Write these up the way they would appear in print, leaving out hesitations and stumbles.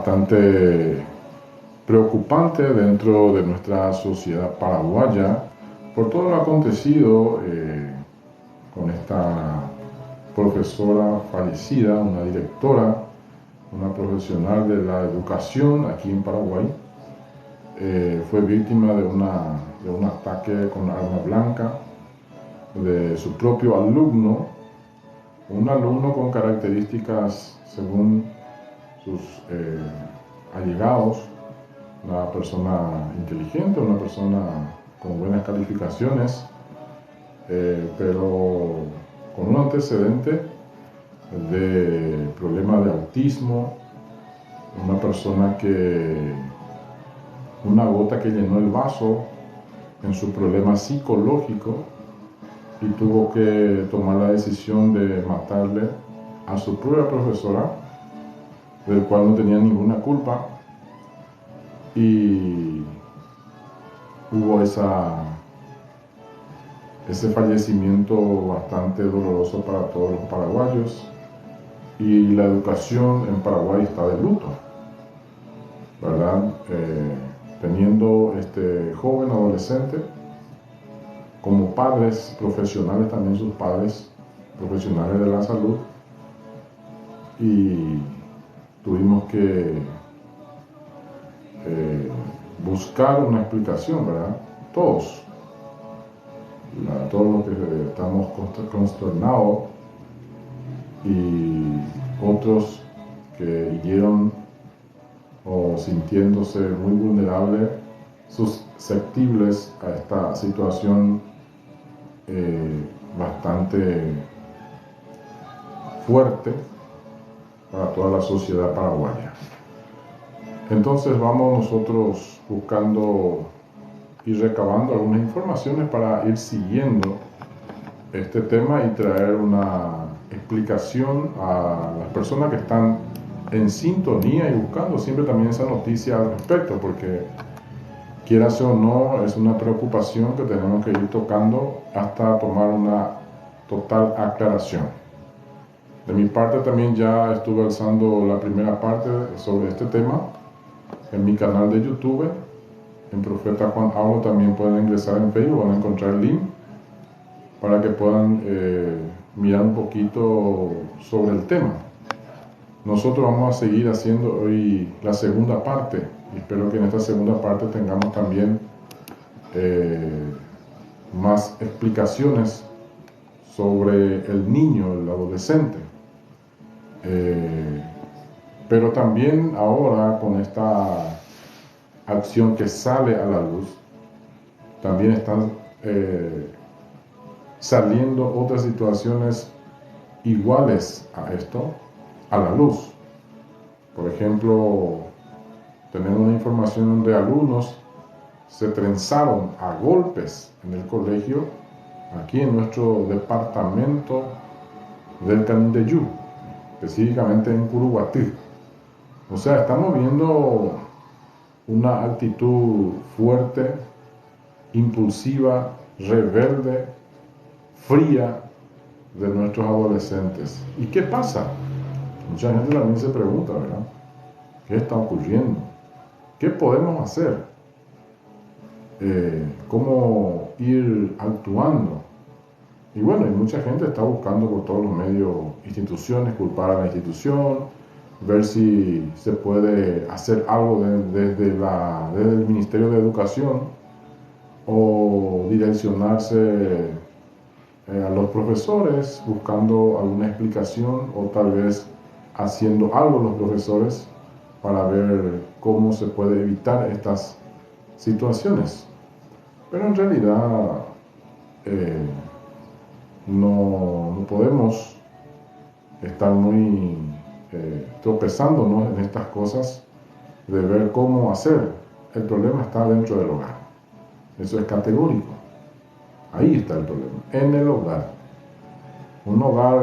bastante preocupante dentro de nuestra sociedad paraguaya por todo lo acontecido con esta profesora fallecida, una directora, una profesional de la educación aquí en Paraguay. Fue víctima de un ataque con arma blanca de su propio alumno, un alumno con características, según sus allegados, una persona inteligente, una persona con buenas calificaciones, pero con un antecedente de problema de autismo, una gota que llenó el vaso en su problema psicológico y tuvo que tomar la decisión de matarle a su propia profesora, del cual no tenía ninguna culpa, y hubo ese fallecimiento bastante doloroso para todos los paraguayos, y la educación en Paraguay está de luto, ¿verdad? Teniendo este joven adolescente como padres profesionales, también sus padres profesionales de la salud, y tuvimos que buscar una explicación, ¿verdad? Todos los que estamos consternados, y otros que hirieron o sintiéndose muy vulnerables, susceptibles a esta situación bastante fuerte para toda la sociedad paraguaya. Entonces vamos nosotros buscando y recabando algunas informaciones para ir siguiendo este tema y traer una explicación a las personas que están en sintonía y buscando siempre también esa noticia al respecto, porque quieras o no, es una preocupación que tenemos que ir tocando hasta tomar una total aclaración. De mi parte también ya estuve alzando la primera parte sobre este tema en mi canal de YouTube, en Profeta Juan Aulo. También pueden ingresar en Facebook, van a encontrar el link para que puedan mirar un poquito sobre el tema. Nosotros vamos a seguir haciendo hoy la segunda parte, y espero que en esta segunda parte tengamos también más explicaciones sobre el niño, el adolescente. Pero también ahora, con esta acción que sale a la luz, también están saliendo otras situaciones iguales a esto a la luz. Por ejemplo, tenemos una información donde alumnos se trenzaron a golpes en el colegio, aquí en nuestro departamento del Canindeyú, específicamente en Curuguatí. O sea, estamos viendo una actitud fuerte, impulsiva, rebelde, fría de nuestros adolescentes. ¿Y qué pasa? Mucha gente también se pregunta, ¿verdad? ¿Qué está ocurriendo? ¿Qué podemos hacer? ¿Cómo ir actuando? Y bueno, y mucha gente está buscando por todos los medios, instituciones, culpar a la institución, ver si se puede hacer algo desde el Ministerio de Educación, o direccionarse a los profesores buscando alguna explicación, o tal vez haciendo algo los profesores para ver cómo se puede evitar estas situaciones. Pero en realidad no podemos estar muy tropezándonos en estas cosas de ver cómo hacer. El problema está dentro del hogar. Eso es categórico. Ahí está el problema, en el hogar. Un hogar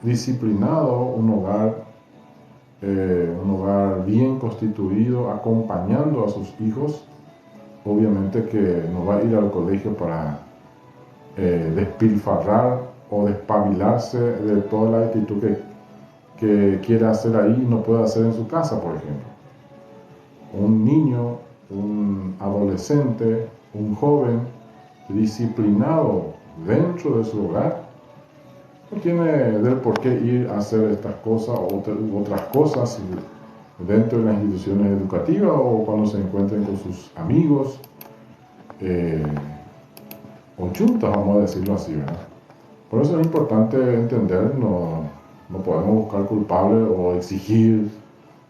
disciplinado, un hogar bien constituido, acompañando a sus hijos, obviamente que no va a ir al colegio para despilfarrar o despabilarse de toda la actitud que quiere hacer ahí y no puede hacer en su casa, por ejemplo. un niño, un adolescente, un joven disciplinado dentro de su hogar, no tiene del por qué ir a hacer estas cosas o otras cosas dentro de las instituciones educativas o cuando se encuentren con sus amigos o chuntas, vamos a decirlo así, ¿verdad? Por eso es importante entender, no podemos buscar culpables o exigir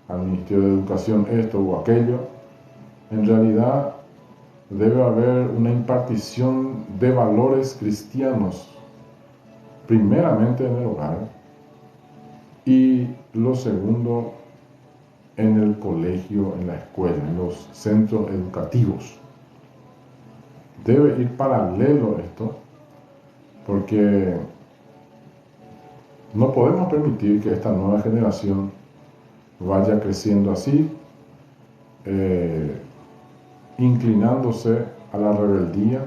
al Ministerio de Educación esto o aquello. En realidad debe haber una impartición de valores cristianos, primeramente en el hogar, y lo segundo en el colegio, en la escuela, en los centros educativos. Debe ir paralelo esto, porque no podemos permitir que esta nueva generación vaya creciendo así, inclinándose a la rebeldía,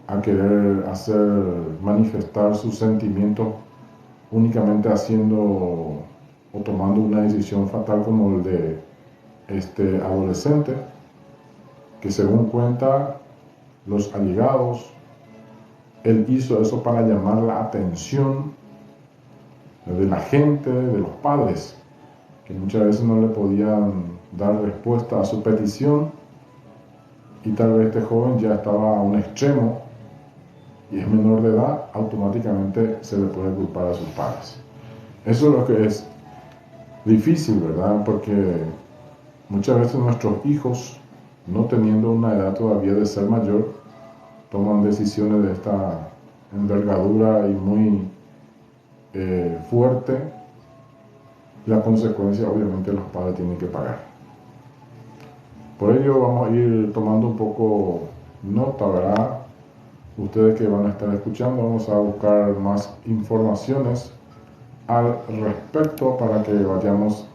a querer hacer manifestar sus sentimientos únicamente haciendo o tomando una decisión fatal como el de este adolescente, que según cuenta los allegados, él hizo eso para llamar la atención de la gente, de los padres, que muchas veces no le podían dar respuesta a su petición, y tal vez este joven ya estaba a un extremo y es menor de edad, automáticamente se le puede culpar a sus padres. Eso es lo que es difícil, ¿verdad? Porque muchas veces nuestros hijos, no teniendo una edad todavía de ser mayor, toman decisiones de esta envergadura y muy fuerte. La consecuencia obviamente los padres tienen que pagar. Por ello vamos a ir tomando un poco nota, ¿verdad? Ustedes que van a estar escuchando, vamos a buscar más informaciones al respecto para que vayamos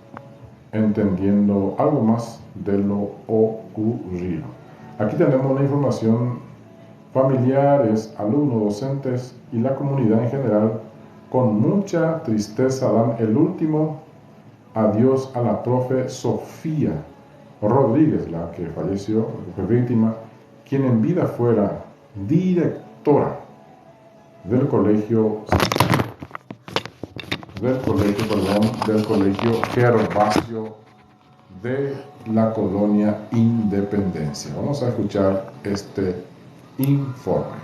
entendiendo algo más de lo ocurrido. Aquí tenemos una información: familiares, alumnos, docentes y la comunidad en general con mucha tristeza dan el último adiós a la profe Sofía Rodríguez, la que falleció, fue víctima, quien en vida fuera directora del colegio Gervasio de la colonia Independencia. Vamos a escuchar este informe.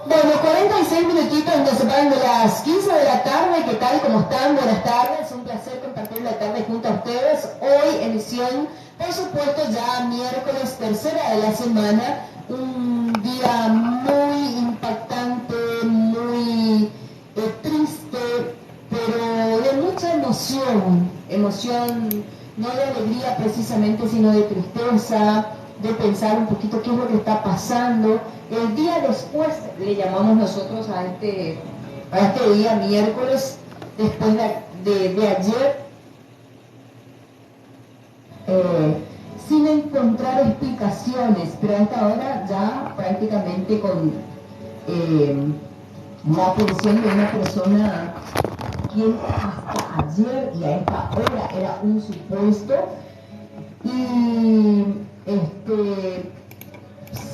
Bueno, 46 minutitos nos separan de las 15 de la tarde. ¿Qué tal? ¿Cómo están? Buenas tardes. Un placer compartir la tarde junto a ustedes. Hoy emisión, por supuesto, ya miércoles, tercera de la semana. Un día muy impactante, muy triste, pero de mucha emoción. Emoción no de alegría precisamente, sino de tristeza, de pensar un poquito qué es lo que está pasando. El día después, le llamamos nosotros a este día miércoles, después de ayer, sin encontrar explicaciones, pero a esta hora ya prácticamente con la atención de una persona quien hasta ayer y a esta hora era un supuesto, y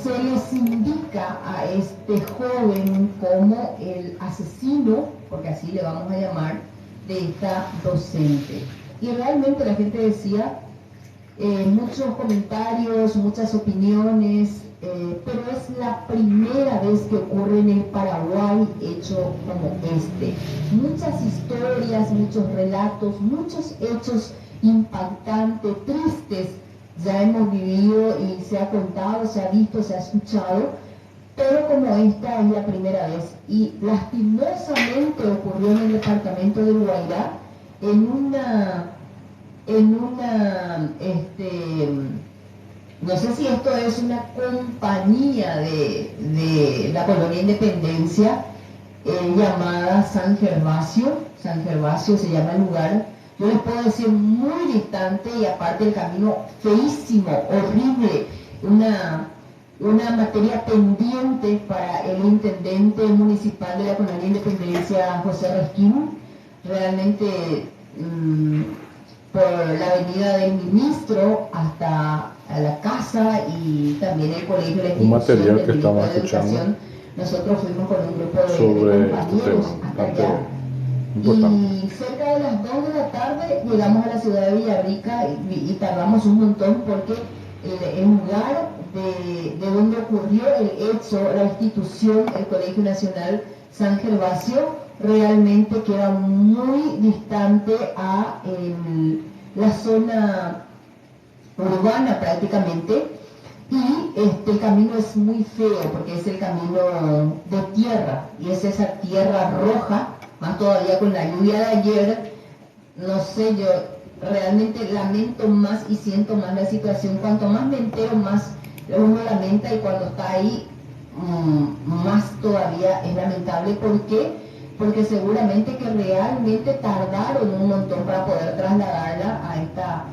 se les indica a este joven como el asesino, porque así le vamos a llamar, de esta docente. Y realmente la gente decía muchos comentarios, muchas opiniones, pero es la primera vez que ocurre en el Paraguay hecho como este. Muchas historias, muchos relatos, muchos hechos impactantes, tristes, ya hemos vivido y se ha contado, se ha visto, se ha escuchado, pero como esta es la primera vez. Y lastimosamente ocurrió en el departamento de Guairá, no sé si esto es una compañía de la colonia Independencia, llamada San Gervasio. San Gervasio se llama el lugar. Yo les puedo decir muy distante, y aparte el camino feísimo, horrible, una materia pendiente para el intendente municipal de la colonia Independencia, José Resquín. Realmente por la avenida del Ministro hasta a la casa y también el colegio, la un material que del estamos de escuchando educación. Nosotros fuimos con un grupo de sobre este compañeros tema hasta bastante allá. importante. Y cerca de las 2 de la tarde llegamos a la ciudad de Villarrica y tardamos un montón porque el lugar de donde ocurrió el hecho, la institución, el Colegio Nacional San Gervasio, realmente queda muy distante a la zona urbana prácticamente. Y el camino es muy feo porque es el camino de tierra y es esa tierra roja, más todavía con la lluvia de ayer. No sé, yo realmente lamento más y siento más la situación. Cuanto más me entero, más uno lamenta, y cuando está ahí, más todavía es lamentable. ¿Por qué? Porque seguramente que realmente tardaron un montón para poder trasladarla a esta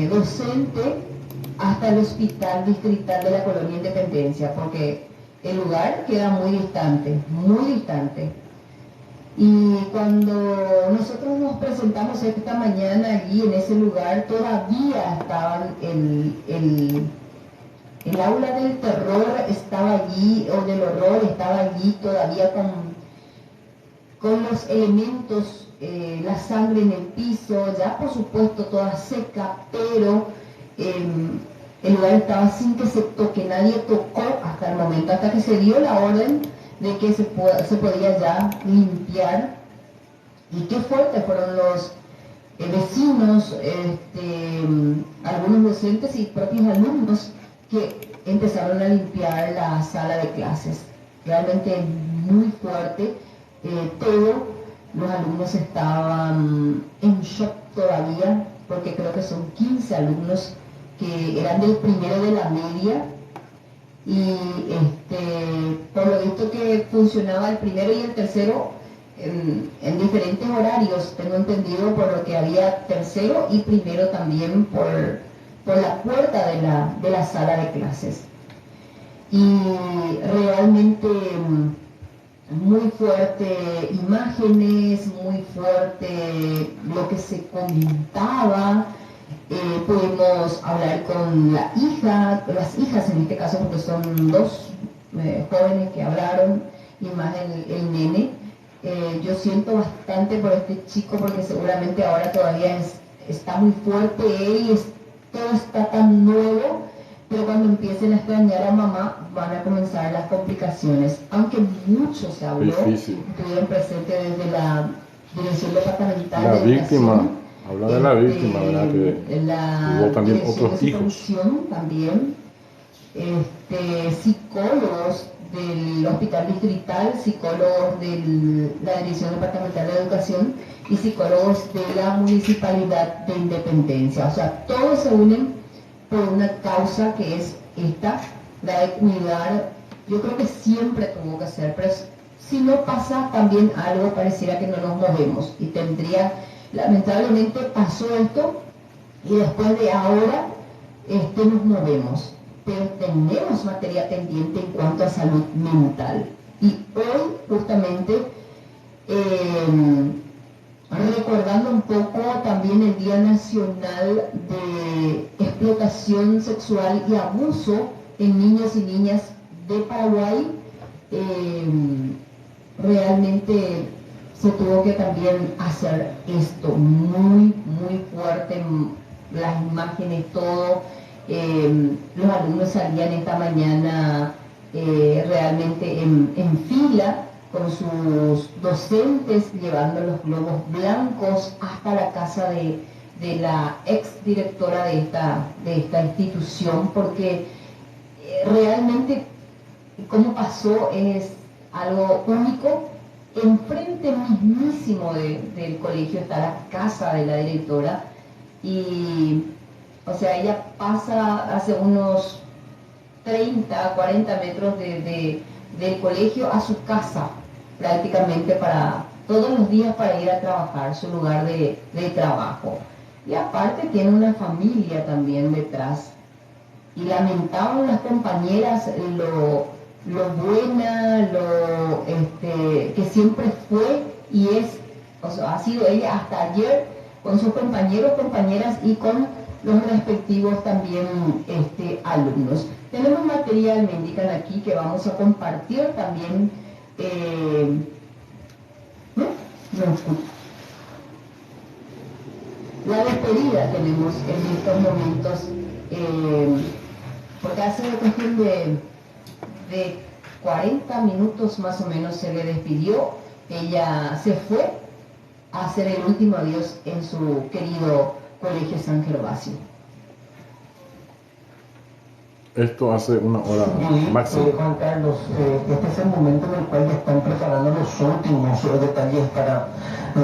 docente hasta el hospital distrital de la Colonia Independencia, porque el lugar queda muy distante, muy distante. Y cuando nosotros nos presentamos esta mañana allí en ese lugar, todavía estaban el aula del terror estaba allí, o del horror estaba allí todavía con los elementos, la sangre en el piso, ya por supuesto toda seca, pero el lugar estaba sin que se toque, nadie tocó hasta el momento, hasta que se dio la orden de que se podía ya limpiar. Y qué fuerte fueron los vecinos, algunos docentes y propios alumnos que empezaron a limpiar la sala de clases. Realmente muy fuerte. Todos los alumnos estaban en shock todavía, porque creo que son 15 alumnos que eran del primero de la media, y por lo visto que funcionaba el primero y el tercero en diferentes horarios, tengo entendido, por lo que había tercero y primero también por la puerta de la sala de clases. Y realmente muy fuerte imágenes, muy fuerte lo que se comentaba. Pudimos hablar con la hija, las hijas en este caso, porque son dos jóvenes que hablaron, y más el nene. Yo siento bastante por este chico, porque seguramente ahora todavía está muy fuerte él y todo está tan nuevo, pero cuando empiecen a extrañar a mamá van a comenzar las complicaciones. Aunque mucho se habló, estuvieron presentes desde la Dirección Departamental la de víctima. Educación. Habla de la víctima, ¿verdad? Que la hubo también Dirección otros de hijos. Supervisión también, psicólogos del Hospital Distrital, psicólogos de la Dirección Departamental de Educación y psicólogos de la Municipalidad de Independencia. O sea, todos se unen por una causa que es esta, la de cuidar. Yo creo que siempre tuvo que ser, pero si no pasa también algo, pareciera que no nos movemos, y lamentablemente pasó esto y después de ahora nos movemos, pero tenemos materia pendiente en cuanto a salud mental. Y hoy justamente, recordando un poco también el Día Nacional de Explotación Sexual y Abuso en Niños y Niñas de Paraguay, realmente se tuvo que también hacer esto muy, muy fuerte, las imágenes, todo. Los alumnos salían esta mañana realmente en fila con sus docentes, llevando los globos blancos hasta la casa de la ex directora de esta institución, porque realmente cómo pasó es algo único. Enfrente mismísimo del colegio está la casa de la directora, y o sea, ella pasa hace unos 30, 40 metros del colegio a su casa, prácticamente para todos los días para ir a trabajar, su lugar de trabajo. Y aparte tiene una familia también detrás. Y lamentaban las compañeras lo buena, que siempre fue y es, o sea, ha sido ella hasta ayer, con sus compañeros, compañeras y con los respectivos también alumnos. Tenemos material, me indican aquí, que vamos a compartir también. ¿No? No escucho. La despedida tenemos en estos momentos, porque hace cuestión de 40 minutos más o menos se le despidió. Ella se fue a hacer el último adiós en su querido Colegio San Gervasio. Esto hace una hora máximo. Juan Carlos, este es el momento en el cual ya están preparando los últimos detalles para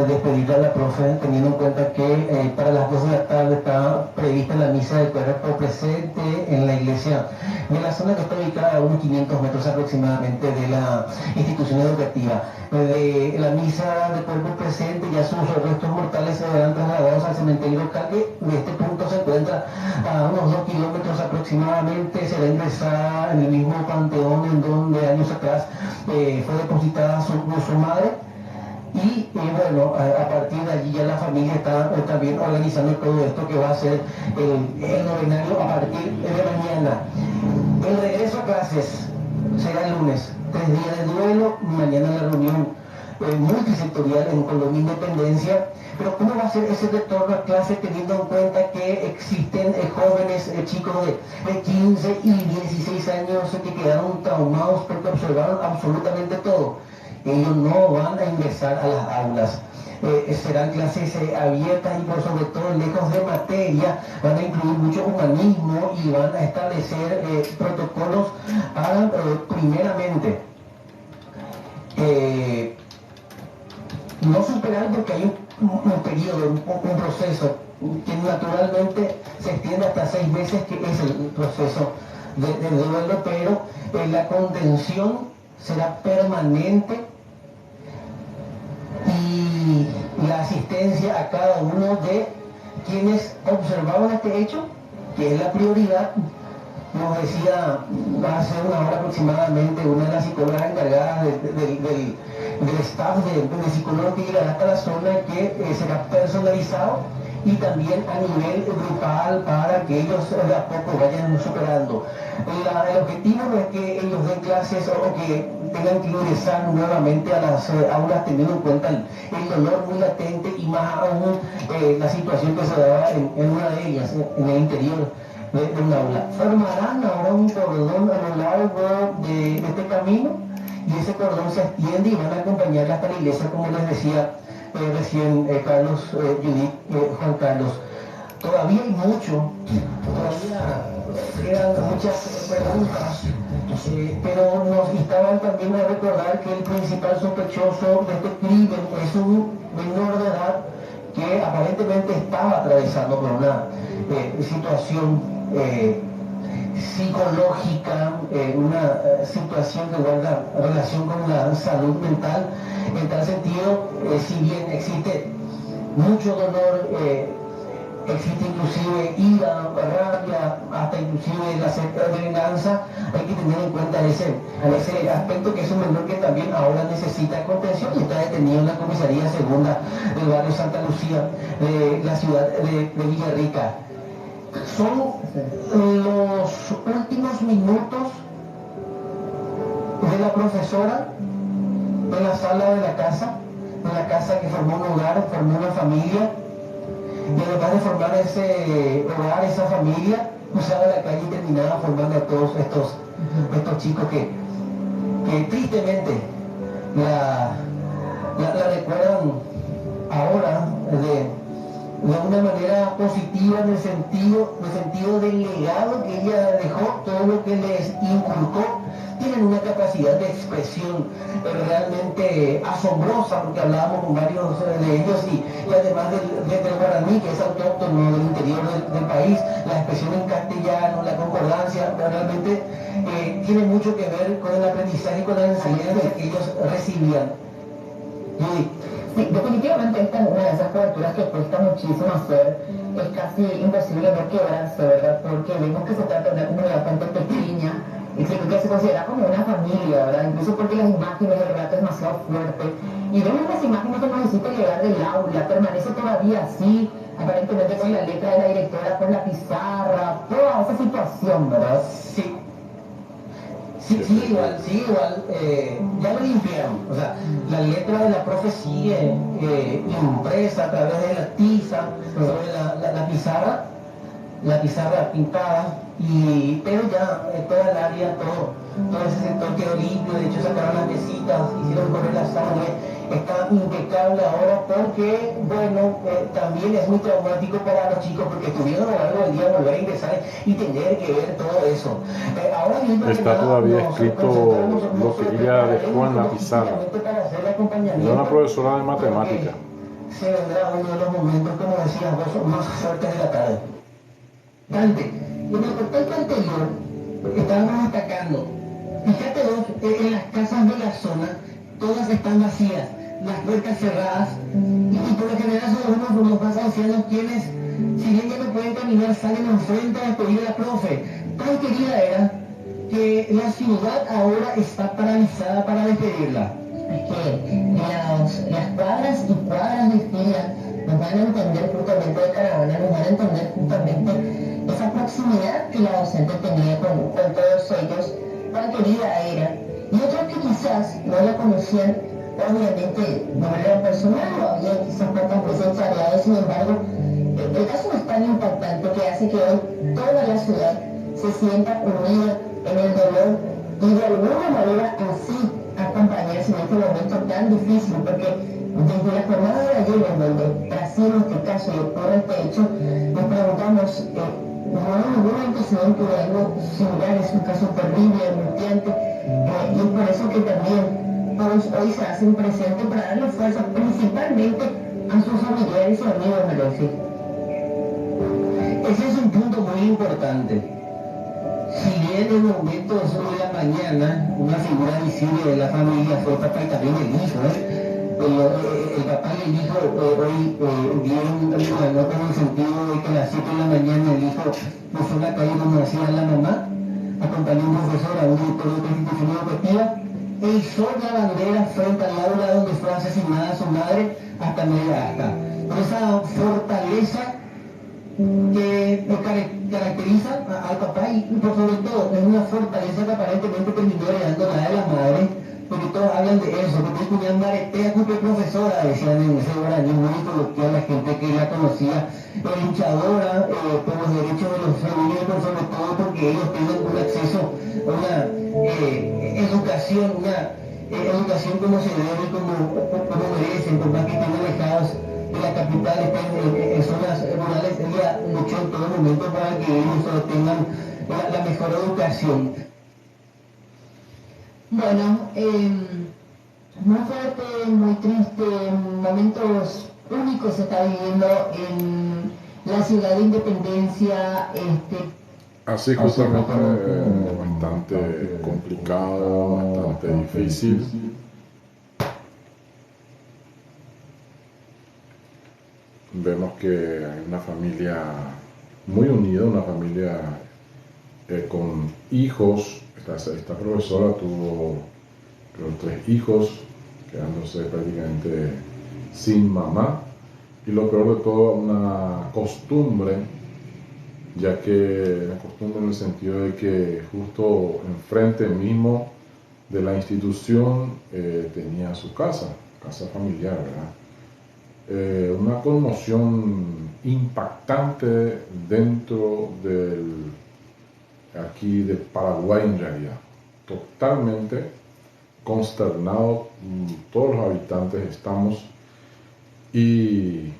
despedir a la profe, teniendo en cuenta que para las 2 de la tarde está prevista la misa de cuerpo presente en la iglesia de la zona que está ubicada a unos 500 metros aproximadamente de la institución educativa. De la misa de cuerpo presente, ya sus restos mortales se verán trasladados al cementerio local, que de este punto se encuentra a unos 2 kilómetros aproximadamente. Será ingresada en el mismo panteón en donde años atrás fue depositada su madre. Y bueno, a partir de allí ya la familia está también organizando todo esto, que va a ser el novenario a partir de mañana. El regreso a clases será el lunes, 3 días de duelo, mañana la reunión multisectorial en Colombia Independencia. Pero ¿cómo va a ser ese retorno a clase teniendo en cuenta que existen jóvenes, chicos de 15 y 16 años que quedaron traumados porque observaron absolutamente todo? Ellos no van a ingresar a las aulas. Serán clases abiertas y por sobre todo lejos de materia, van a incluir mucho humanismo y van a establecer protocolos para, primeramente, no superar, porque hay un periodo, un proceso que naturalmente se extiende hasta 6 meses, que es el proceso de duelo, pero la contención será permanente y la asistencia a cada uno de quienes observaban este hecho, que es la prioridad. Nos decía hace una hora aproximadamente una de las psicólogas encargadas del staff de psicólogos que llegará hasta la zona, que será personalizado y también a nivel grupal para que ellos de a poco vayan superando. El objetivo no es que ellos den clases o que tengan que ingresar nuevamente a las aulas teniendo en cuenta el dolor muy latente y más aún la situación que se daba en una de ellas, en el interior de un aula. Formarán ahora un cordón a lo largo de este camino y ese cordón se extiende y van a acompañarla hasta la iglesia, como les decía recién Carlos, Judith, Juan Carlos. Todavía hay mucho, todavía quedan muchas preguntas, pero nos instaban también a recordar que el principal sospechoso de este crimen es un menor de edad que aparentemente estaba atravesando por una situación psicológica, una situación que guarda relación con la salud mental. En tal sentido, si bien existe mucho dolor, existe inclusive ira, rabia, hasta inclusive la sed de venganza, hay que tener en cuenta ese aspecto, que es un menor que también ahora necesita contención y está detenido en la comisaría segunda del barrio Santa Lucía de la ciudad de Villarrica. Son los últimos minutos de la profesora en la sala de la casa que formó un hogar, formó una familia, y además de formar ese hogar, esa familia, cruzaba la calle y terminaba formando a todos estos chicos que tristemente la recuerdan ahora de una manera positiva, en el sentido del legado que ella dejó, todo lo que les inculcó. Tienen una capacidad de expresión realmente asombrosa, porque hablábamos con varios de ellos, y además del guaraní, que es autóctono del interior del país, la expresión en castellano, la concordancia, realmente tiene mucho que ver con el aprendizaje y con la enseñanza que ellos recibían. Sí, definitivamente esta es una de esas coberturas que cuesta muchísimo hacer. Es casi imposible no quebrarse, ¿verdad? Porque vemos que se trata de una comunidad bastante pequeña, que se considera como una familia, ¿verdad? Incluso porque las imágenes, el relato es demasiado fuerte. Y vemos las imágenes que nos hiciste llegar del aula, permanece todavía así, aparentemente con la letra de la directora, con la pizarra, toda esa situación, ¿verdad? Sí. Sí, igual, ya lo limpiaron, o sea, la letra de la profe sigue impresa a través de la tiza sobre la pizarra pintada, pero ya toda el área, todo ese sector quedó limpio. De hecho sacaron las mesitas, hicieron correr la sangre, está impecable ahora porque, bueno, también es muy traumático para los chicos porque estuvieron a lo largo del día volver a ingresar y tener que ver todo eso. Ahora mismo está todavía escrito lo que ella dejó en la pizarra. Era una profesora de matemática. Se vendrá uno de los momentos, como decías vos, más fuertes de la tarde. Dante, en el contexto anterior estábamos atacando. Fíjate vos, en las casas de la zona, todas están vacías, las puertas cerradas, y por lo general son unos más ancianos quienes, si bien ya no pueden caminar, salen enfrente a despedir a la profe. Tan querida era que la ciudad ahora está paralizada para despedirla. Es que las cuadras y cuadras de fila nos van a entender justamente de caravana, nos van a entender justamente esa proximidad que la docente tenía con todos ellos, tan querida era. Y otros que quizás no la conocían, obviamente de manera personal, o habían quizás cuantas veces charlado, sin embargo, el caso es tan impactante que hace que hoy toda la ciudad se sienta unida en el dolor y de alguna manera así acompañarse en este momento tan difícil, porque desde la jornada de ayer, en donde trasciende este caso y ocurre este hecho, nos preguntamos, no hay ningún antecedente de algo similar, es un caso terrible, angustiante, y es por eso que también todos hoy se hacen presentes para darle fuerza principalmente a sus familiares y amigos, Alexis. Ese es un punto muy importante. Si bien en momentos de la mañana una figura visible de la familia fue el papá y también el hijo, el papá y el hijo hoy dieron una nota en el sentido de que a las 7 de la mañana el hijo cruzó la calle como decía la mamá, acompañó a un profesor, a un director de otra institución educativa, e hizo la bandera frente al aula donde fue asesinada su madre hasta media asta. Por esa fortaleza que caracteriza al papá y por sobre todo es una fortaleza que aparentemente terminó heredando la de la madre, porque todos hablan de eso, porque tu maretea con tu profesora, decían en ese guaraní muy coloquial la gente que la conocía, luchadora por los derechos de los femeninos, por sobre todo porque ellos tienen un acceso a una educación como se debe, como merecen, por más que estén alejados de la capital, están en zonas rurales. Ella luchó en todo momento para que ellos tengan la mejor educación. Bueno, muy fuerte, muy triste, momentos únicos se está viviendo en la ciudad de Independencia. Así justamente bastante complicado, bastante difícil. Vemos que hay una familia muy unida, una familia con hijos. Esta profesora tuvo los 3 hijos, quedándose prácticamente sin mamá. Y lo peor de todo, una costumbre, ya que una costumbre en el sentido de que justo enfrente mismo de la institución tenía su casa familiar, ¿verdad? Una conmoción impactante dentro aquí de Paraguay en realidad, totalmente consternado, todos los habitantes estamos, y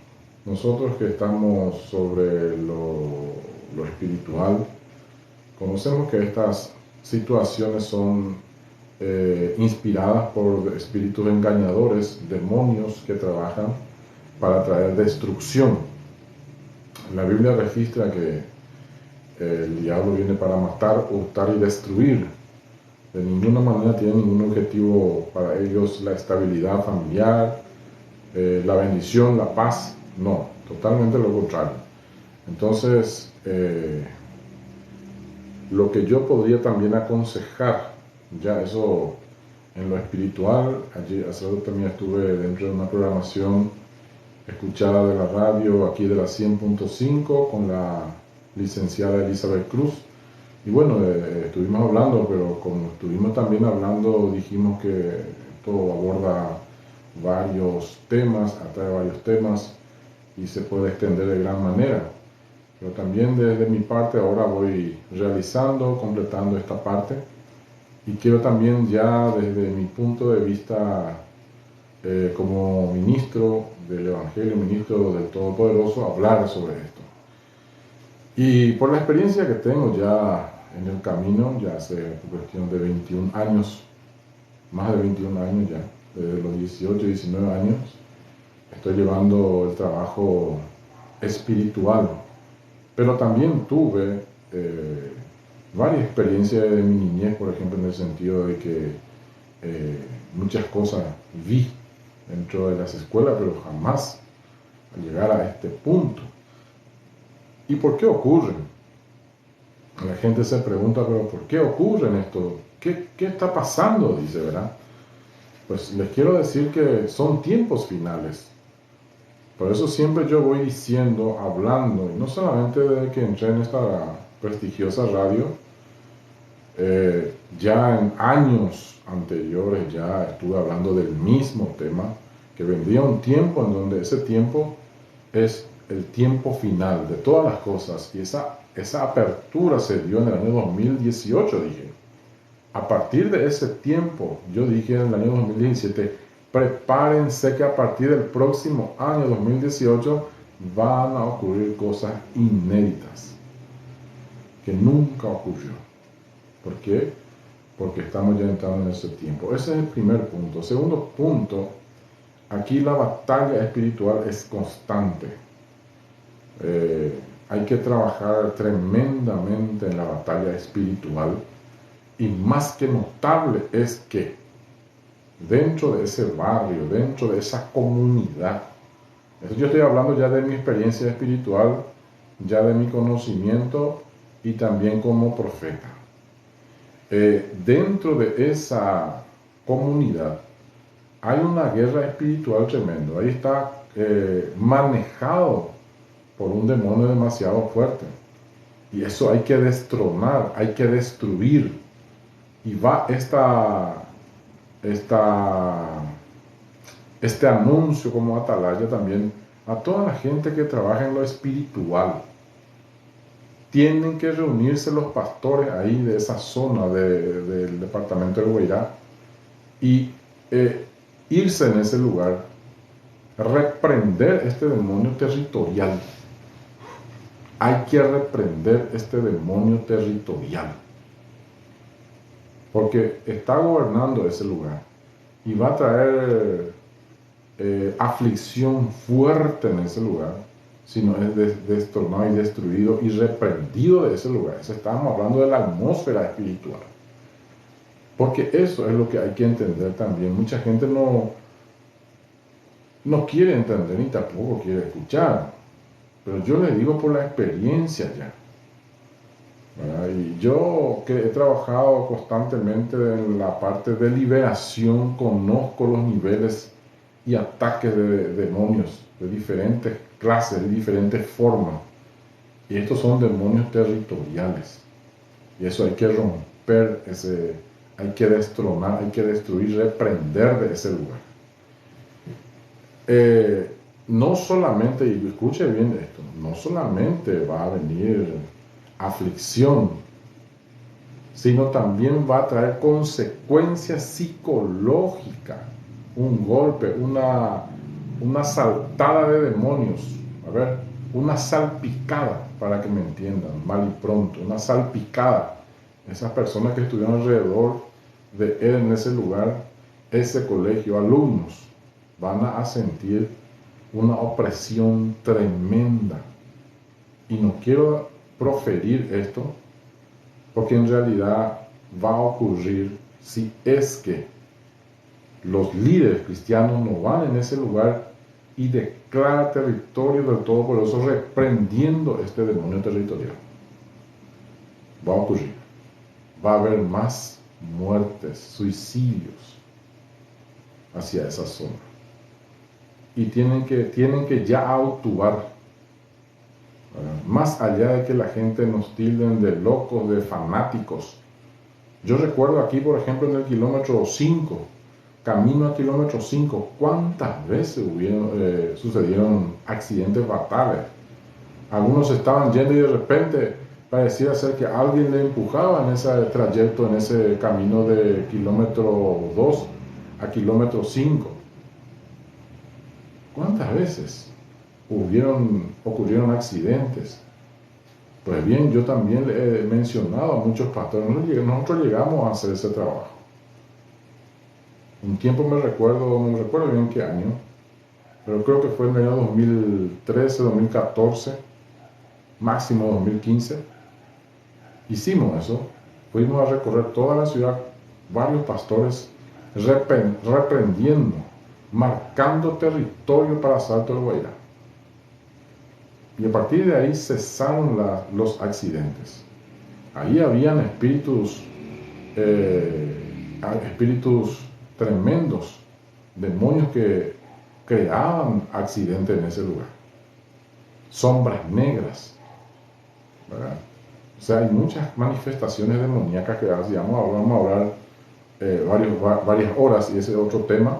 nosotros que estamos sobre lo espiritual, conocemos que estas situaciones son inspiradas por espíritus engañadores, demonios que trabajan para traer destrucción. La Biblia registra que el diablo viene para matar, hurtar y destruir. De ninguna manera tiene ningún objetivo para ellos la estabilidad familiar, la bendición, la paz. No, totalmente lo contrario. Entonces, lo que yo podría también aconsejar, ya eso en lo espiritual. Allí hace rato también estuve dentro de una programación escuchada de la radio aquí de la 100.5 con la licenciada Elizabeth Cruz. Y bueno, estuvimos hablando, pero como estuvimos también hablando, dijimos que todo aborda varios temas, atrae varios temas y se puede extender de gran manera. Pero también desde mi parte ahora voy realizando, completando esta parte y quiero también ya desde mi punto de vista como ministro del Evangelio, ministro del Todopoderoso, hablar sobre esto. Y por la experiencia que tengo ya en el camino, ya hace cuestión de 21 años, más de 21 años ya, desde los 18, 19 años, estoy llevando el trabajo espiritual, pero también tuve varias experiencias de mi niñez, por ejemplo, en el sentido de que muchas cosas vi dentro de las escuelas, pero jamás a llegar a este punto. ¿Y por qué ocurren? La gente se pregunta, pero ¿por qué ocurren esto? ¿Qué está pasando? Dice, ¿verdad? Pues les quiero decir que son tiempos finales. Por eso siempre yo voy diciendo, hablando, y no solamente desde que entré en esta prestigiosa radio, ya en años anteriores ya estuve hablando del mismo tema, que vendría un tiempo en donde ese tiempo es el tiempo final de todas las cosas, y esa apertura se dio en el año 2018, dije. A partir de ese tiempo, yo dije en el año 2017, prepárense que a partir del próximo año 2018 van a ocurrir cosas inéditas, que nunca ocurrió. ¿Por qué? Porque estamos ya entrando en ese tiempo. Ese es el primer punto. Segundo punto, aquí la batalla espiritual es constante. Hay que trabajar tremendamente en la batalla espiritual, y más que notable es que dentro de ese barrio, dentro de esa comunidad, eso yo estoy hablando ya de mi experiencia espiritual, ya de mi conocimiento y también como profeta. Dentro de esa comunidad hay una guerra espiritual tremenda. Ahí está manejado por un demonio demasiado fuerte. Y eso hay que destronar, hay que destruir. Y va este anuncio como atalaya también a toda la gente que trabaja en lo espiritual. Tienen que reunirse los pastores ahí de esa zona del departamento de Guairá y irse en ese lugar, reprender este demonio territorial. Hay que reprender este demonio territorial, porque está gobernando ese lugar y va a traer aflicción fuerte en ese lugar si no es destronado y destruido y reprendido de ese lugar. Estábamos hablando de la atmósfera espiritual, porque eso es lo que hay que entender también. Mucha gente no quiere entender ni tampoco quiere escuchar, pero yo le digo por la experiencia ya, ¿verdad? Y yo que he trabajado constantemente en la parte de liberación, conozco los niveles y ataques de demonios de diferentes clases, de diferentes formas. Y estos son demonios territoriales. Y eso hay que romper, hay que destronar, hay que destruir, reprender de ese lugar. No solamente, y escuche bien esto, no solamente va a venir aflicción, sino también va a traer consecuencias psicológicas, un golpe, una saltada de demonios, una salpicada, para que me entiendan, mal y pronto, una salpicada. Esas personas que estuvieron alrededor de él en ese lugar, ese colegio, alumnos, van a sentir una opresión tremenda. Y no quiero proferir esto, porque en realidad va a ocurrir si es que los líderes cristianos no van en ese lugar y declaran territorio del Todopoderoso, reprendiendo este demonio territorial. va a ocurrir. Va a haber más muertes, suicidios hacia esa zona. Y tienen que ya actuar. Más allá de que la gente nos tilden de locos, de fanáticos. Yo recuerdo aquí, por ejemplo, en el kilómetro 5, camino al kilómetro 5, ¿cuántas veces sucedieron accidentes fatales? Algunos estaban yendo y de repente parecía ser que alguien le empujaba en ese trayecto, en ese camino de kilómetro 2 a kilómetro 5. ¿Cuántas veces ocurrieron accidentes? Pues bien, yo también le he mencionado a muchos pastores, nosotros llegamos a hacer ese trabajo. Un tiempo no me recuerdo bien qué año, pero creo que fue en el año 2013, 2014, máximo 2015. Hicimos eso, fuimos a recorrer toda la ciudad, varios pastores reprendiendo, marcando territorio para Salto del Guairá. Y a partir de ahí cesaron los accidentes. Ahí habían espíritus tremendos, demonios que creaban accidentes en ese lugar. Sombras negras, ¿verdad? O sea, hay muchas manifestaciones demoníacas que vamos a hablar varias horas, y ese es otro tema.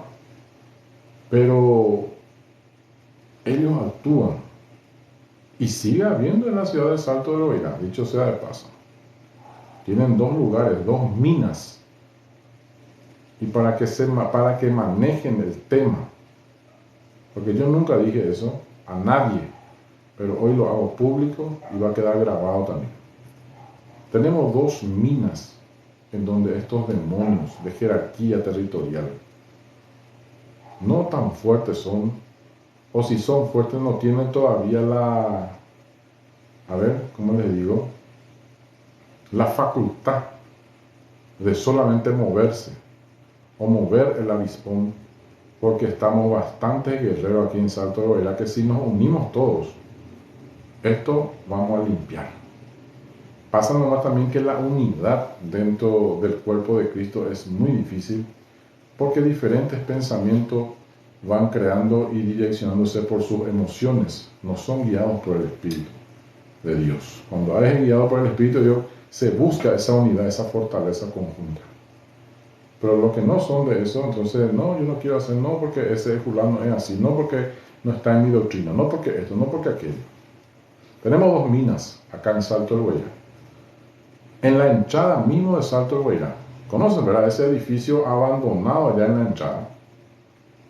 Pero ellos actúan. Y sigue habiendo en la ciudad de Salto del Guairá, dicho sea de paso. Tienen 2 lugares, 2 minas. Y para que manejen el tema. Porque yo nunca dije eso a nadie, pero hoy lo hago público y va a quedar grabado también. Tenemos 2 minas en donde estos demonios de jerarquía territorial no tan fuertes son, o si son fuertes no tienen todavía la facultad de solamente moverse o mover el avispón, porque estamos bastante guerreros aquí en Salto del Guairá, que si nos unimos todos, esto vamos a limpiar. Pasa nomás también que la unidad dentro del cuerpo de Cristo es muy difícil, porque diferentes pensamientos van creando y direccionándose por sus emociones, no son guiados por el Espíritu de Dios. Cuando eres guiado por el Espíritu de Dios, se busca esa unidad, esa fortaleza conjunta. Pero los que no son de eso, entonces, no, yo no quiero hacer, no porque ese fulano es así, no porque no está en mi doctrina, no porque esto, no porque aquello. Tenemos 2 minas acá en Salto del Guairá. En la entrada mismo de Salto del Guairá, ¿conocen, verdad? Ese edificio abandonado allá en la entrada,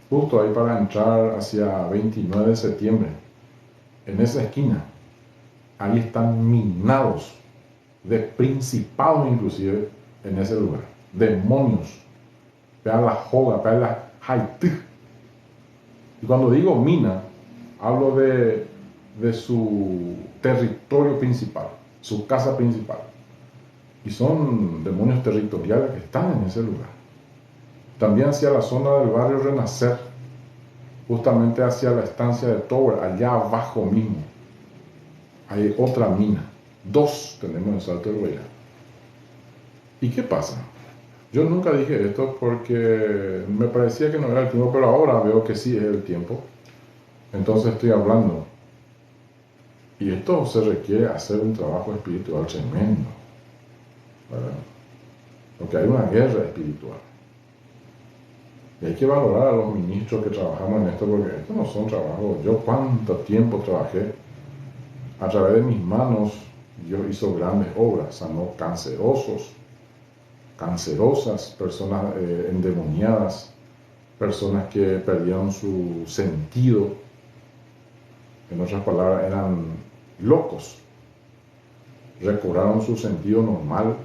justo ahí para entrar hacia 29 de septiembre, en esa esquina, ahí están minados de principados inclusive en ese lugar, demonios, vean la joga, vean la haití. Y cuando digo mina, hablo de su territorio principal, su casa principal. Y son demonios territoriales que están en ese lugar. También hacia la zona del barrio Renacer, justamente hacia la estancia de Tower, allá abajo mismo, hay otra mina. 2 tenemos en Salto del Guairá. ¿Y qué pasa? Yo nunca dije esto porque me parecía que no era el tiempo, pero ahora veo que sí es el tiempo. Entonces estoy hablando. Y esto se requiere hacer un trabajo espiritual tremendo, ¿verdad? Porque hay una guerra espiritual. Y hay que valorar a los ministros que trabajamos en esto, porque esto no son trabajos. Yo cuánto tiempo trabajé. A través de mis manos, Dios hizo grandes obras, sanó cancerosas, personas endemoniadas, personas que perdieron su sentido, en otras palabras, eran locos, recobraron su sentido normal.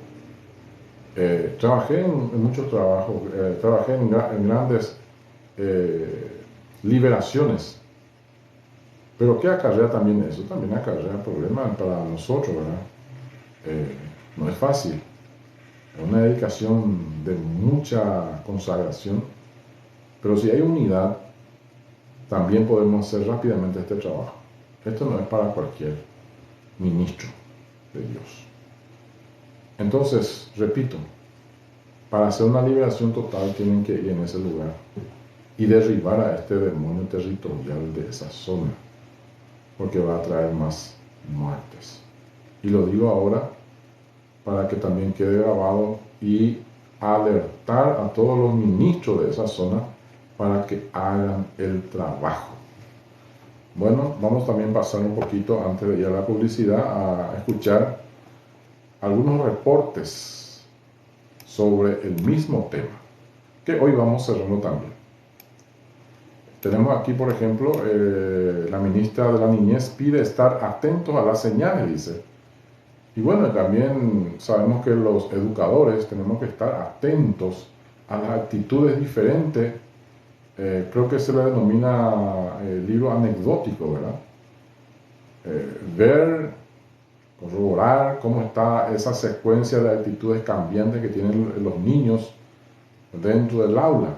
Trabajé en muchos trabajos, trabajé en grandes liberaciones. Pero ¿qué acarrea también eso? También acarrea problemas para nosotros, ¿verdad? No es fácil. Es una dedicación de mucha consagración. Pero si hay unidad, también podemos hacer rápidamente este trabajo. Esto no es para cualquier ministro de Dios. Entonces, repito, para hacer una liberación total tienen que ir en ese lugar y derribar a este demonio territorial de esa zona, porque va a traer más muertes. Y lo digo ahora para que también quede grabado y alertar a todos los ministros de esa zona para que hagan el trabajo. Bueno, vamos también a pasar un poquito, antes de ir a la publicidad, a escuchar algunos reportes sobre el mismo tema, que hoy vamos cerrando también. Tenemos aquí, por ejemplo, la ministra de la Niñez pide estar atentos a las señales, dice. Y bueno, también sabemos que los educadores tenemos que estar atentos a las actitudes diferentes. Creo que se le denomina libro anecdótico, ¿verdad? Ver, corroborar cómo está esa secuencia de actitudes cambiantes que tienen los niños dentro del aula.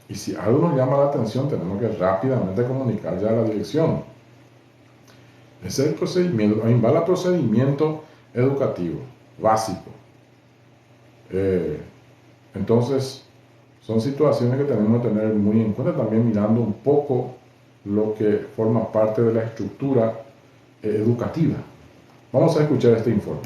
Y si algo nos llama la atención, tenemos que rápidamente comunicar ya a la dirección. Ese es el procedimiento, ahí va el procedimiento educativo básico. Entonces, son situaciones que tenemos que tener muy en cuenta, también mirando un poco lo que forma parte de la estructura educativa. Vamos a escuchar este informe.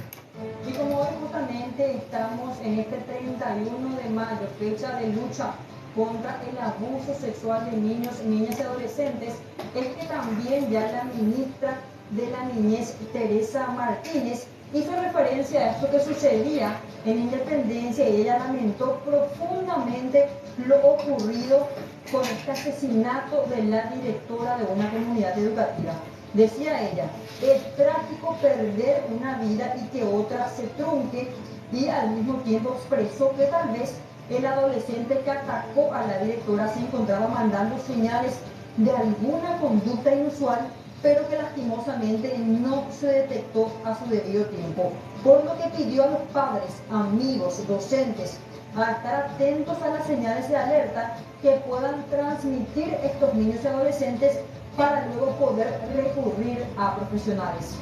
Y como hoy justamente estamos en este 31 de mayo, fecha de lucha contra el abuso sexual de niños, niñas y adolescentes, es que también ya la ministra de la Niñez, Teresa Martínez, hizo referencia a esto que sucedía en Independencia y ella lamentó profundamente lo ocurrido con este asesinato de la directora de una comunidad educativa. Decía ella, es trágico perder una vida y que otra se trunque, y al mismo tiempo expresó que tal vez el adolescente que atacó a la directora se encontraba mandando señales de alguna conducta inusual, pero que lastimosamente no se detectó a su debido tiempo, por lo que pidió a los padres, amigos, docentes, a estar atentos a las señales de alerta que puedan transmitir estos niños y adolescentes para luego poder recurrir a profesionales.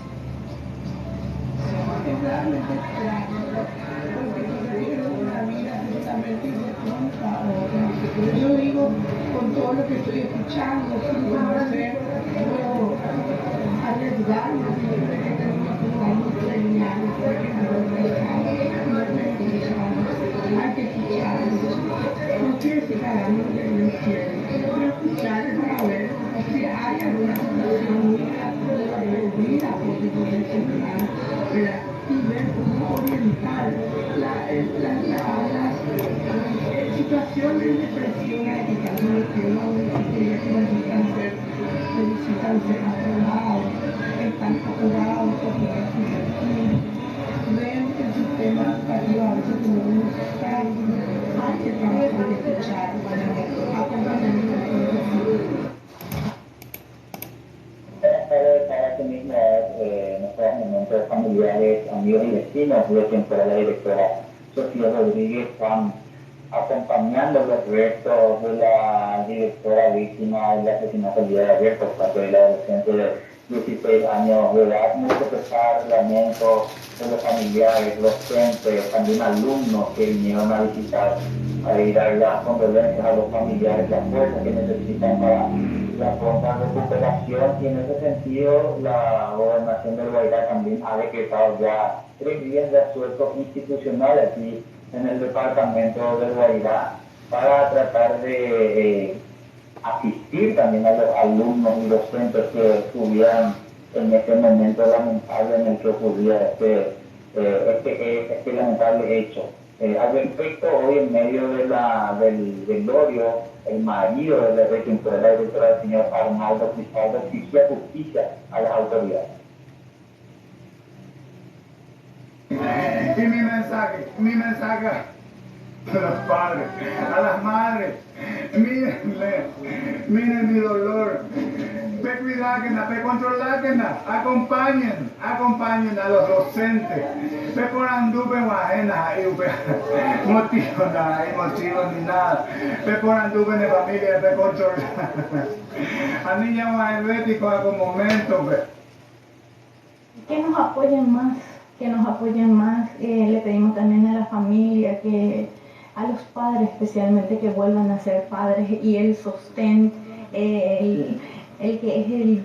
Yo digo, con todo lo que estoy escuchando, sin conocer, puedo arriesgarme siempre que tenemos que señales, porque hay que escucharlos. No quiere decir que hagamos lo que Dios quiere, pero escucharlos para ver si hay alguna situación muy vida profesional, ¿verdad? Y ver cómo orientar las situaciones de depresión que necesitan ser aprobados, están apurados porque ven el sistema educativo a veces como un cambio, hay que trabajar y escuchar, acompañamiento. Para asimismo nuestros momentos familiares, amigos y vecinos, de quien fuera la directora Sofía Rodríguez, están acompañando los restos de la directora víctima del asesinato el día de ayer por parte del adolescente de 16 años de edad. Mucho pesar, lamento de los familiares, docentes, también alumnos que vinieron a visitar, a ir a dar las condolencias a los familiares, las fuerzas que necesitan para la pronta recuperación, y en ese sentido la gobernación del Guairá también ha decretado ya 3 días de asueto institucional aquí en el departamento del Guairá para tratar de asistir también a los alumnos y docentes que estuvieran en este momento lamentable en el que ocurría este lamentable hecho. Al respecto, hoy en medio del velorio, el marido del rey, quien fue la directora del señor Arnaldo Cristaldo, exigió justicia a las autoridades. Y mi mensaje a los padres, a las madres, miren mi dolor, pe cuidáquena, pe controláquena, acompañen a los docentes, pe por andupe guajena, motivos ni nada, pe por andupe de familia, pe controlar, a niña guajebético a con momento, pe. Que nos apoyen más, que nos apoyen más. Le pedimos también a la familia, a los padres especialmente, que vuelvan a ser padres, y el sostén, el que es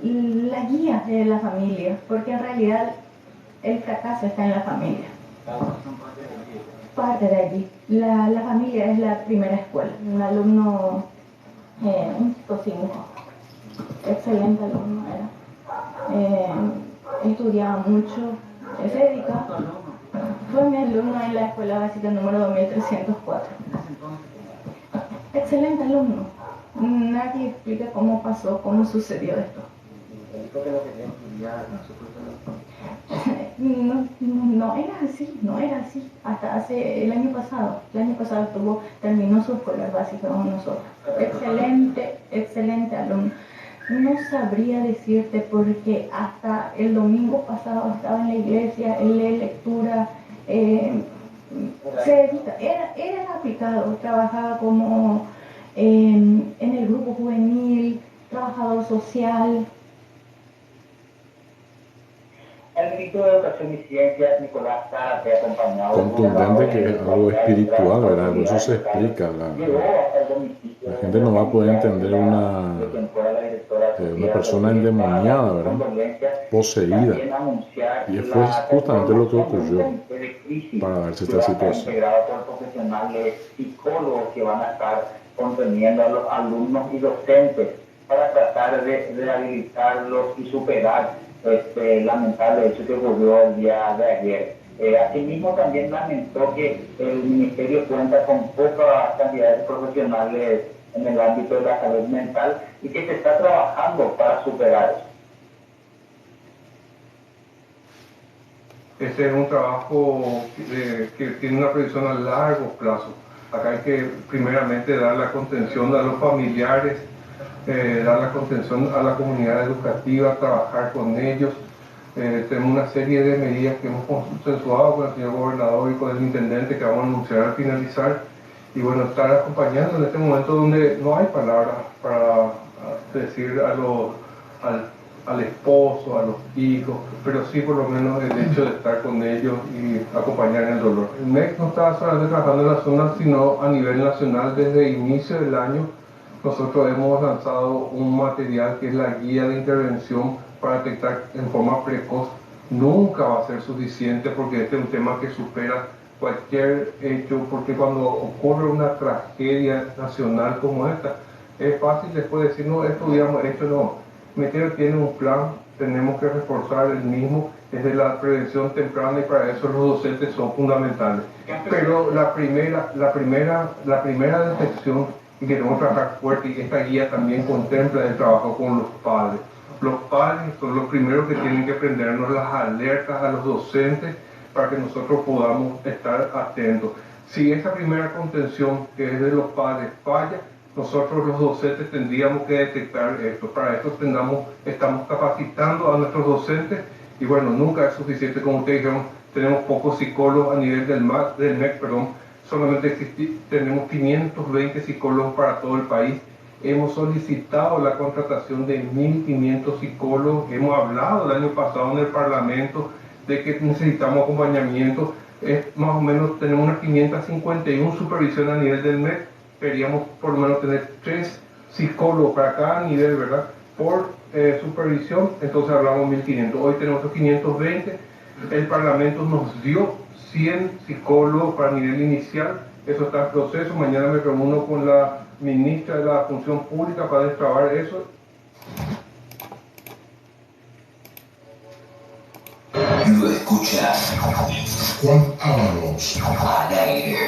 la guía de la familia, porque en realidad el fracaso está en la familia. Parte de allí. La familia es la primera escuela. Un alumno, un chico 5, excelente alumno era. Estudiaba mucho, se dedica. Fue mi alumno en la escuela básica número 2304. Excelente alumno. Nadie explica cómo pasó, cómo sucedió esto. No era así. Hasta el año pasado terminó su escuela básica con nosotros. Excelente alumno. No sabría decirte, porque hasta el domingo pasado estaba en la iglesia, él lee lectura, se dedica, era aplicado, trabajaba como en el grupo juvenil, trabajador social. El ministro de Educación y Ciencias, Nicolás Zárate, acompañado contundente, que es algo espiritual, ¿verdad? Por eso se explica. La gente no va a poder entender una persona endemoniada, ¿verdad? Poseída. Y fue justamente lo que ocurrió para darse esta situación. Integrado por profesionales psicólogos que van a estar conteniendo a los alumnos y docentes para tratar de rehabilitarlos y superar este lamentable hecho que ocurrió el día de ayer. Asimismo, también lamentó que el Ministerio cuenta con poca cantidad de profesionales en el ámbito de la salud mental y que se está trabajando para superar eso. Este es un trabajo que tiene una previsión a largo plazo. Acá hay que primeramente dar la contención a los familiares, dar la contención a la comunidad educativa, trabajar con ellos. Tenemos una serie de medidas que hemos consensuado con el señor gobernador y con el intendente, que vamos a anunciar al finalizar. Y bueno, estar acompañando en este momento donde no hay palabras para decir al esposo, a los hijos, pero sí por lo menos el hecho de estar con ellos y acompañar en el dolor. El MEC no está solamente trabajando en la zona, sino a nivel nacional. Desde el inicio del año nosotros hemos lanzado un material que es la guía de intervención para detectar en forma precoz. Nunca va a ser suficiente, porque este es un tema que supera cualquier hecho, porque cuando ocurre una tragedia nacional como esta, es fácil después decir, no, esto hubiéramos hecho, no. Ministerio tiene un plan, tenemos que reforzar el mismo, es de la prevención temprana, y para eso los docentes son fundamentales. Pero la primera detección, y queremos trabajar fuerte, y esta guía también contempla el trabajo con los padres. Los padres son los primeros que tienen que prendernos las alertas a los docentes para que nosotros podamos estar atentos. Si esa primera contención, que es de los padres, falla, nosotros los docentes tendríamos que detectar esto. Para esto estamos capacitando a nuestros docentes, y bueno, nunca es suficiente, como ustedes dijeron, tenemos pocos psicólogos a nivel del MEC, solamente tenemos 520 psicólogos para todo el país. Hemos solicitado la contratación de 1.500 psicólogos, hemos hablado el año pasado en el Parlamento de que necesitamos acompañamiento, más o menos tenemos unas 551 supervisiones a nivel del MEC. Queríamos por lo menos tener 3 psicólogos para cada nivel, ¿verdad? Por supervisión, entonces hablamos 1.500. Hoy tenemos 520. El Parlamento nos dio 100 psicólogos para nivel inicial. Eso está en proceso. Mañana me reúno con la ministra de la Función Pública para destrabar eso. Lo escuchas. Juan Ábalos. Al aire.